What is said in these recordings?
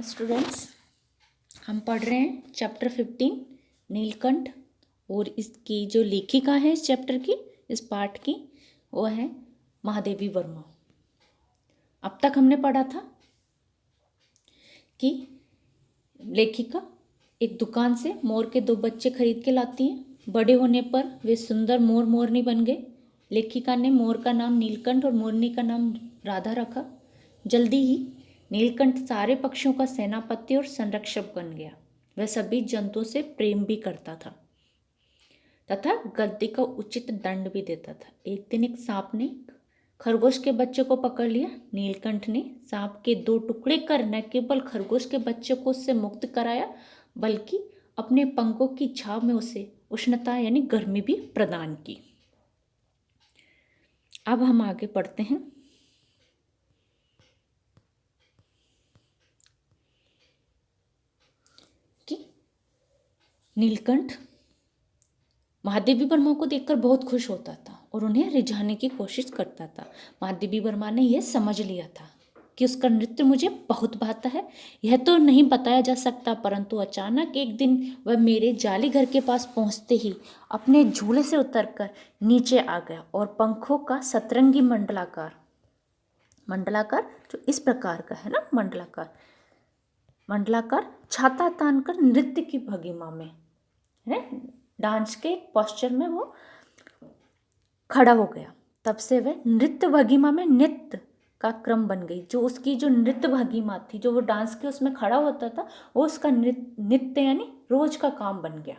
Students, हम पढ़ रहे हैं चैप्टर 15 नीलकंठ। और इसकी जो लेखिका है इस चैप्टर की, इस पाठ की, वो है महादेवी वर्मा। अब तक हमने पढ़ा था कि लेखिका एक दुकान से मोर के 2 बच्चे खरीद के लाती हैं। बड़े होने पर वे सुंदर मोर मोरनी बन गए। लेखिका ने मोर का नाम नीलकंठ और मोरनी का नाम राधा रखा। जल्दी ही नीलकंठ सारे पक्षियों का सेनापति और संरक्षक बन गया। वह सभी जंतुओं से प्रेम भी करता था तथा गलती का उचित दंड भी देता था। एक दिन एक सांप ने खरगोश के बच्चे को पकड़ लिया। नीलकंठ ने सांप के 2 टुकड़े कर न केवल खरगोश के बच्चे को उससे मुक्त कराया, बल्कि अपने पंखों की छाव में उसे उष्णता यानी गर्मी भी प्रदान की। अब हम आगे पढ़ते हैं कि नीलकंठ महादेवी वर्मा को देखकर बहुत खुश होता था और उन्हें रिझाने की कोशिश करता था। महादेवी वर्मा ने यह समझ लिया था कि उसका नृत्य मुझे बहुत भाता है। यह तो नहीं बताया जा सकता, परंतु अचानक एक दिन वह मेरे जाली घर के पास पहुंचते ही अपने झूले से उतरकर नीचे आ गया और पंखों का सतरंगी मंडलाकार जो इस प्रकार का है ना, मंडलाकार छाता तानकर नृत्य की भंगिमा में है, डांस के पोस्चर में वो खड़ा हो गया। तब से वह नृत्य भंगिमा में नृत्य का क्रम बन गई। जो उसकी जो नृत्य भंगिमा थी, जो वो डांस के उसमें खड़ा होता था, वो उसका नृत्य यानी रोज का काम बन गया।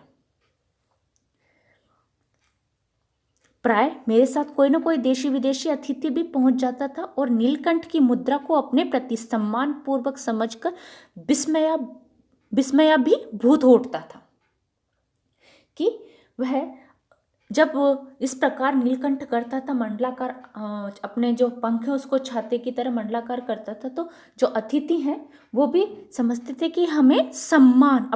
प्राय मेरे साथ कोई ना कोई देशी विदेशी अतिथि भी पहुंच जाता था और नीलकंठ की मुद्रा को अपने प्रति सम्मान पूर्वक समझकर विस्मयाभिभूत हो उठता था कि वह जब इस प्रकार नीलकंठ करता था, मंडलाकार अपने जो पंख है उसको छाते की तरह मंडलाकार करता था, तो जो अतिथि हैं वो भी समझते थे कि हमें सम्मान,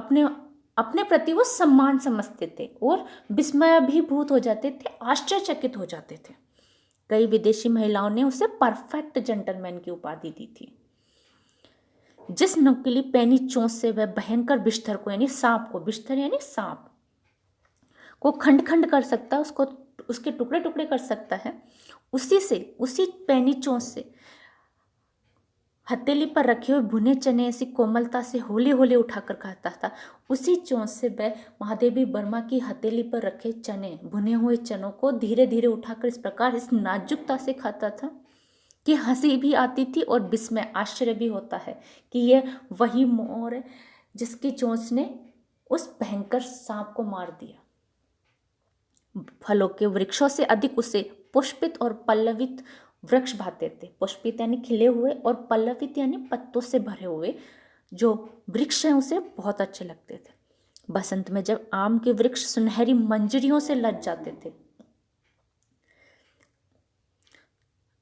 अपने प्रति वो सम्मान समझते थे और विस्मयाभिभूत हो जाते थे, आश्चर्यचकित हो जाते थे। कई विदेशी महिलाओं ने उसे परफेक्ट जेंटलमैन की उपाधि दी थी। जिस नुकीली पैनी चोंच से वह भयंकर बिस्तर को यानी सांप को, बिस्तर यानी सांप को खंड खंड कर सकता है, उसको उसके टुकड़े टुकड़े कर सकता है, उसी पैनी चोंच से हथेली पर रखे हुए भुने चने ऐसी कोमलता से होले होले उठाकर खाता था। उसी चोंच से वह महादेवी वर्मा की हथेली पर रखे चने, भुने हुए चनों को धीरे धीरे उठाकर इस प्रकार, इस नाजुकता से खाता था कि हंसी भी आती थी और विस्मय, आश्चर्य भी होता है कि यह वही मोर है जिसकी चोंच ने उस भयंकर सांप को मार दिया। फलों के वृक्षों से अधिक उसे पुष्पित और पल्लवित वृक्ष भाते थे। पुष्पित यानी खिले हुए और पल्लवित यानी पत्तों से भरे हुए जो वृक्ष हैं उसे बहुत अच्छे लगते थे। बसंत में जब आम के वृक्ष सुनहरी मंजरियों से लद जाते थे,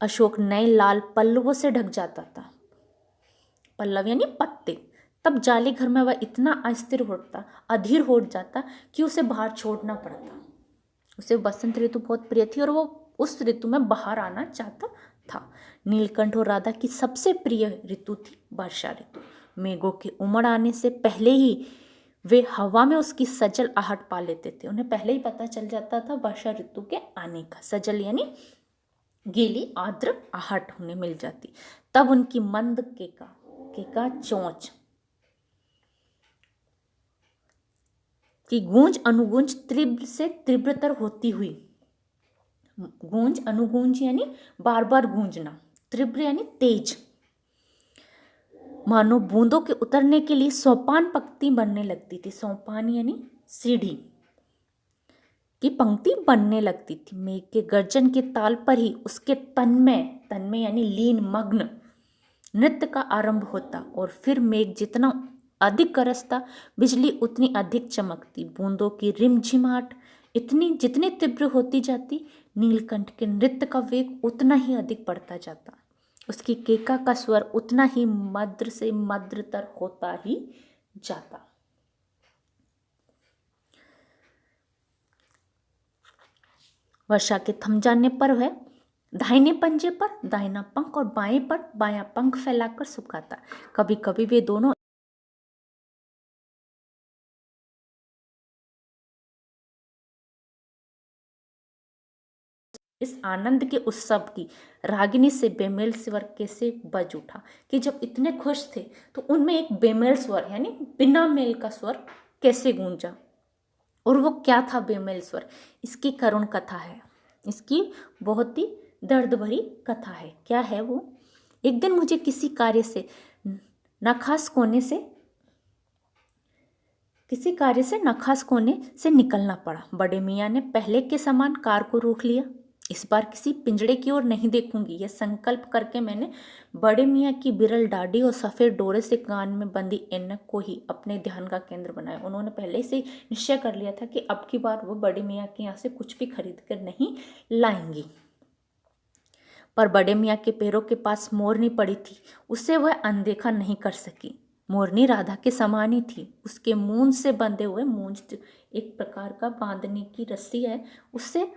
अशोक नए लाल पल्लवों से ढक जाता था, पल्लव यानी पत्ते, तब जाली घर में वह इतना अधीर हो जाता कि उसे बाहर छोड़ना पड़ता। उसे बसंत ऋतु बहुत प्रिय थी और वो उस ऋतु में बाहर आना चाहता था। नीलकंठ और राधा की सबसे प्रिय ऋतु थी वर्षा ऋतु। मेघों के उमड़ आने से पहले ही वे हवा में उसकी सजल आहट पा लेते थे। उन्हें पहले ही पता चल जाता था वर्षा ऋतु के आने का। सजल यानी गीली आर्द्र आहट होने मिल जाती। तब उनकी मंद केका चोंच की गूंज अनुगूंज तीव्र से तीव्रतर होती हुई, गूंज अनुगूंज यानी बार बार गूंजना, तीव्र यानी तेज, मानो बूंदों के उतरने के लिए सोपान पंक्ति बनने लगती थी। सोपान यानी सीढ़ी की पंक्ति बनने लगती थी। मेघ के गर्जन के ताल पर ही उसके तन्मय यानी लीन मग्न नृत्य का आरंभ होता और फिर मेघ जितना अधिक गरजता, बिजली उतनी अधिक चमकती, बूंदों की रिमझिमाहट जितनी तीव्र होती जाती, नीलकंठ के नृत्य का वेग उतना ही अधिक बढ़ता जाता, उसकी केका का स्वर उतना ही मद्र से मद्रतर होता ही जाता। वर्षा के थम जाने पर वह दाहिने पंजे पर दाहिना पंख और बाएं पर बायां पंख फैलाकर सुखाता। कभी कभी वे दोनों इस आनंद के उत्सव की रागिनी से बेमेल स्वर कैसे बज उठा, कि जब इतने खुश थे तो उनमें एक बेमेल स्वर यानी बिना मेल का स्वर कैसे गूंजा। और वो क्या था बेमेल स्वर, इसकी करुण कथा है, इसकी बहुत ही दर्द भरी कथा है। क्या है वो? एक दिन मुझे किसी कार्य से नखास कोने से निकलना पड़ा। बड़े मियाँ ने पहले के समान कार को रोक लिया। इस बार किसी पिंजड़े की ओर नहीं देखूंगी, यह संकल्प करके मैंने बड़े मियाँ की बिरल दाढ़ी और सफ़ेद डोरे से कान में बंदी ऐनक को ही अपने ध्यान का केंद्र बनाया। उन्होंने पहले से निश्चय कर लिया था कि अब की बार वो बड़े मियाँ के यहाँ से कुछ भी खरीद कर नहीं लाएंगी। पर बड़े मियाँ के पैरों के पास मोरनी पड़ी थी, उसे वह अनदेखा नहीं कर सकी। मोरनी राधा के समान ही थी। उसके मूंज से बंधे हुए, मूंज एक प्रकार का बांधने की रस्सी है, उससे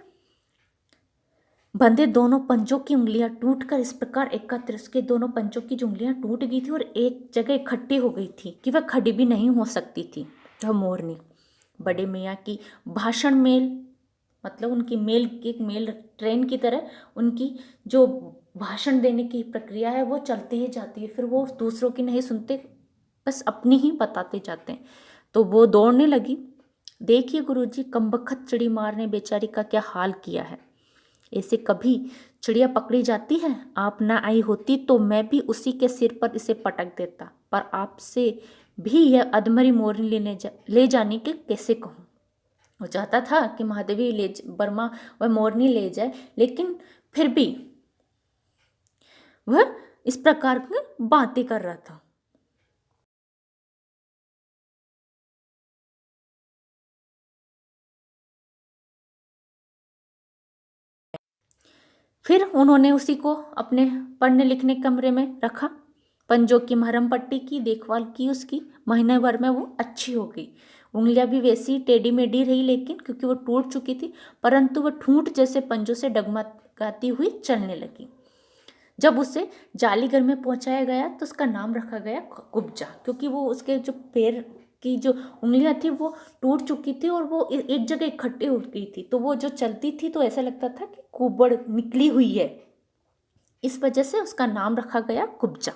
बंधे दोनों पंजों की उंगलियां टूटकर इस प्रकार एकत्र, उसके दोनों पंजों की जो उंगलियां टूट गई थी और एक जगह इकट्ठी हो गई थी कि वह खड़ी भी नहीं हो सकती थी। वह मोरनी बड़े मियाँ की भाषण मेल, मतलब उनकी मेल ट्रेन की तरह उनकी जो भाषण देने की प्रक्रिया है वो चलती ही जाती है, फिर वो दूसरों की नहीं सुनते, बस अपनी ही बताते जाते हैं। तो वो दौड़ने लगी। देखिए गुरुजी, कमबख्त चिड़ी मार ने बेचारी का क्या हाल किया है। ऐसे कभी चिड़िया पकड़ी जाती है? आप ना आई होती तो मैं भी उसी के सिर पर इसे पटक देता, पर आपसे भी यह अधमरी मोरनी ले जाने के कैसे कहूँ। वो चाहता था कि महादेवी वर्मा वह मोरनी ले जाए, लेकिन फिर भी वह इस प्रकार की बातें कर रहा था। फिर उन्होंने उसी को अपने पढ़ने लिखने कमरे में रखा। पंजों की मरहम पट्टी की, देखभाल की उसकी। महीने भर में वो अच्छी हो गई। उंगलियां भी वैसी टेढ़ी मेढ़ी रही, लेकिन क्योंकि वो टूट चुकी थी, परंतु वह ठूंठ जैसे पंजों से डगमगाती हुई चलने लगी। जब उसे जालीघर में पहुंचाया गया तो उसका नाम रखा गया कुब्जा, क्योंकि वो उसके जो पैर की जो उंगलियां थी वो टूट चुकी थी और वो एक जगह इकट्ठी हो गई थी, तो वो जो चलती थी तो ऐसा लगता था कि कुबड़ निकली हुई है। इस वजह से उसका नाम रखा गया कुब्जा।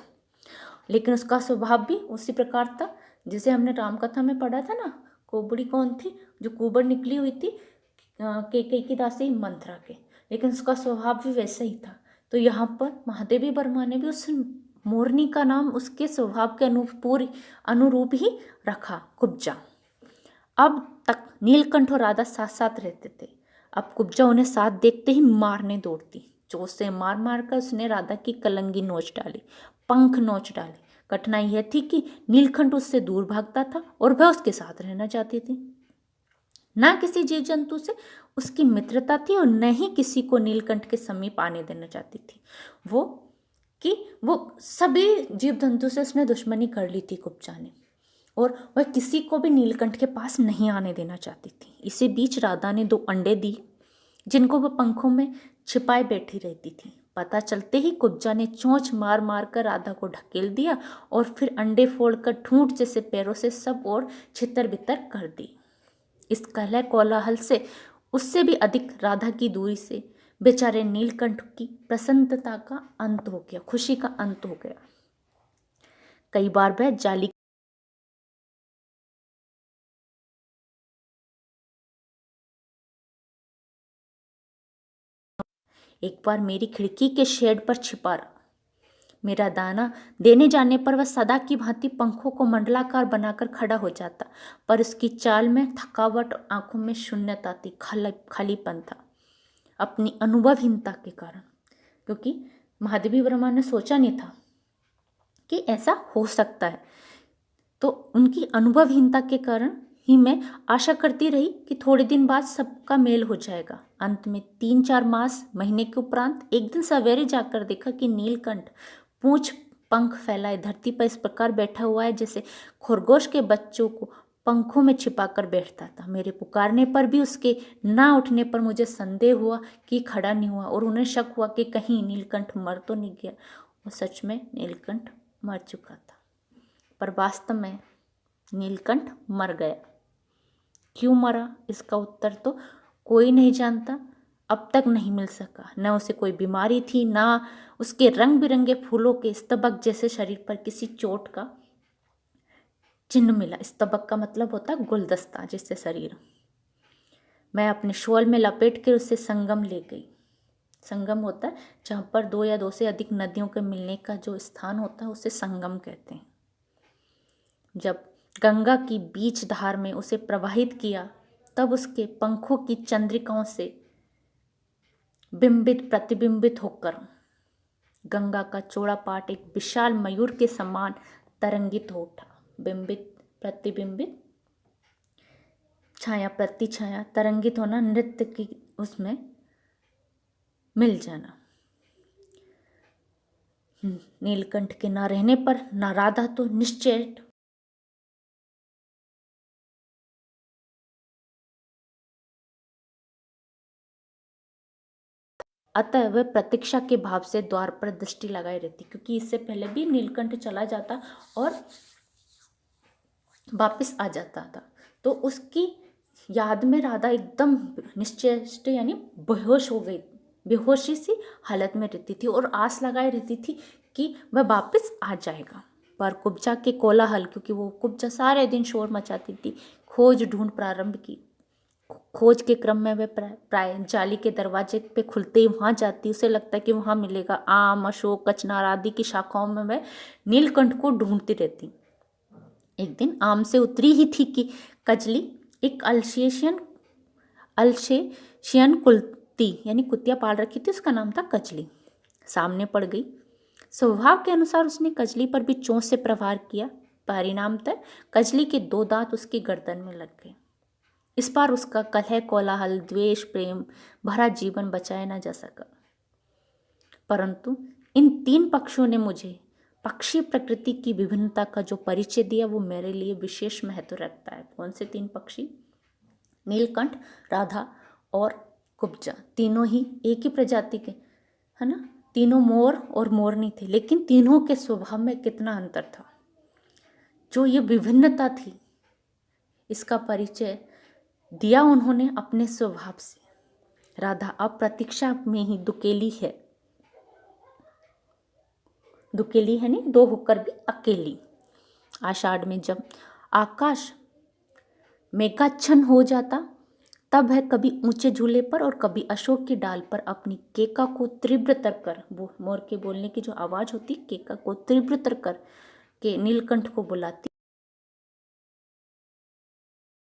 लेकिन उसका स्वभाव भी उसी प्रकार था जैसे हमने रामकथा में पढ़ा था ना। कुबड़ी कौन थी? जो कुबड़ निकली हुई थी केकई की दासी मंथरा के, लेकिन उसका स्वभाव भी वैसा ही था। तो यहाँ पर महादेवी वर्मा ने भी उस मोरनी का नाम उसके स्वभाव के अनुरूप ही रखा, कुब्जा। अब तक नीलकंठ और राधा साथ साथ रहते थे। अब कुब्जा उन्हें साथ देखते ही मारने दौड़ती। चोट से मार मार कर उसने राधा की कलंगी नोच डाली, पंख नोच डाले। कठिनाई यह थी कि नीलकंठ उससे दूर भागता था और वह उसके साथ रहना चाहती थी। ना किसी जीव जंतु से उसकी मित्रता थी और न ही किसी को नीलकंठ के समीप आने देना चाहती थी। वो वो सभी जीव जंतु से उसने दुश्मनी कर ली थी कुब्जा ने, और वह किसी को भी नीलकंठ के पास नहीं आने देना चाहती थी। इसी बीच राधा ने 2 अंडे दिए, जिनको वह पंखों में छिपाए बैठी रहती थी। पता चलते ही कुब्जा ने चोंच मार मार कर राधा को ढकेल दिया और फिर अंडे फोड़कर ठूंठ जैसे पैरों से सब और छितर बितर कर दी। इस कलह कोलाहल से उससे भी अधिक राधा की दूरी से बेचारे नीलकंठ की प्रसन्नता का अंत हो गया, खुशी का अंत हो गया। कई बार वह जाली एक बार मेरी खिड़की के शेड पर छिपा रहा। मेरा दाना देने जाने पर वह सदा की भांति पंखों को मंडलाकार बनाकर खड़ा हो जाता, पर उसकी चाल में थकावट और आंखों में शून्यता थी, खालीपन था, अपनी अनुभवहीनता के कारण। क्योंकि महादेवी वर्मा ने सोचा नहीं था कि ऐसा हो सकता है, तो उनकी अनुभवहीनता के कारण ही मैं आशा करती रही कि थोड़े दिन बाद सबका मेल हो जाएगा। अंत में 3-4 मास महीने के उपरांत एक दिन सवेरे जाकर देखा कि नीलकंठ पूंछ पंख फैलाए धरती पर इस प्रकार बैठा हुआ है जैसे खरगोश के बच्चों को पंखों में छिपाकर बैठता था। मेरे पुकारने पर भी उसके ना उठने पर मुझे संदेह हुआ कि खड़ा नहीं हुआ, और उन्हें शक हुआ कि कहीं नीलकंठ मर तो नहीं गया। और सच में नीलकंठ मर चुका था, पर वास्तव में नीलकंठ मर गया। क्यों मरा, इसका उत्तर तो कोई नहीं जानता। अब तक नहीं मिल सका। न उसे कोई बीमारी थी, ना उसके रंग बिरंगे फूलों के स्तबक जैसे शरीर पर किसी चोट का चिन्ह मिला। स्तबक का मतलब होता है गुलदस्ता जैसे शरीर। मैं अपने शॉल में लपेट कर उसे संगम ले गई। संगम होता है जहाँ पर दो या दो से अधिक नदियों के मिलने का जो स्थान होता है उसे संगम कहते हैं। जब गंगा की बीच धार में उसे प्रवाहित किया तब उसके पंखों की चंद्रिकाओं से बिंबित प्रतिबिंबित होकर गंगा का चौड़ा पाट एक विशाल मयूर के समान तरंगित हो उठा। बिंबित प्रतिबिंबित, छाया प्रति छाया, तरंगित होना, नृत्य की उसमें मिल जाना। नीलकंठ के ना रहने पर ना राधा तो निश्चय अतः वह प्रतीक्षा के भाव से द्वार पर दृष्टि लगाए रहती, क्योंकि इससे पहले भी नीलकंठ चला जाता और वापस आ जाता था। तो उसकी याद में राधा एकदम निश्चेष्ट यानी बेहोश हो गई, बेहोशी सी हालत में रहती थी और आस लगाए रहती थी कि वह वापस आ जाएगा। पर कुब्जा के कोलाहल, क्योंकि वो कुब्जा सारे दिन शोर मचाती थी, खोज ढूंढ प्रारंभ की। खोज के क्रम में वह प्राय जाली के दरवाजे पे खुलते ही वहाँ जाती। उसे लगता है कि वहाँ मिलेगा। आम, अशोक, कचनार आदि की शाखाओं में वह नीलकंठ को ढूंढती रहती। एक दिन आम से उतरी ही थी कि कजली एक अल्सेशियन कुत्ती यानी कुतिया पाल रखी थी, उसका नाम था कजली, सामने पड़ गई। स्वभाव के अनुसार उसने कजली पर भी चोंच से प्रहार किया। परिणामतः कजली के 2 दांत उसकी गर्दन में लग गए। इस बार उसका कलह, कोलाहल, द्वेष, प्रेम भरा जीवन बचाया न जा सका। परंतु इन 3 पक्षियों ने मुझे पक्षी प्रकृति की विभिन्नता का जो परिचय दिया वो मेरे लिए विशेष महत्व रखता है। कौन से 3 पक्षी? नीलकंठ, राधा और कुब्जा। तीनों ही एक ही प्रजाति के, है ना। तीनों मोर और मोरनी थे, लेकिन तीनों के स्वभाव में कितना अंतर था। जो ये विभिन्नता थी इसका परिचय दिया उन्होंने अपने स्वभाव से। राधा अब प्रतीक्षा में ही दुकेली है। दुकेली है नहीं, 2 होकर भी अकेली। आषाढ़ में जब आकाश मेघाच्छन्न हो जाता तब वह कभी ऊंचे झूले पर और कभी अशोक की डाल पर अपनी केका को तीव्रतर कर, वो मोर के बोलने की जो आवाज़ होती केका को तीव्रतर कर के नीलकंठ को बुलाती।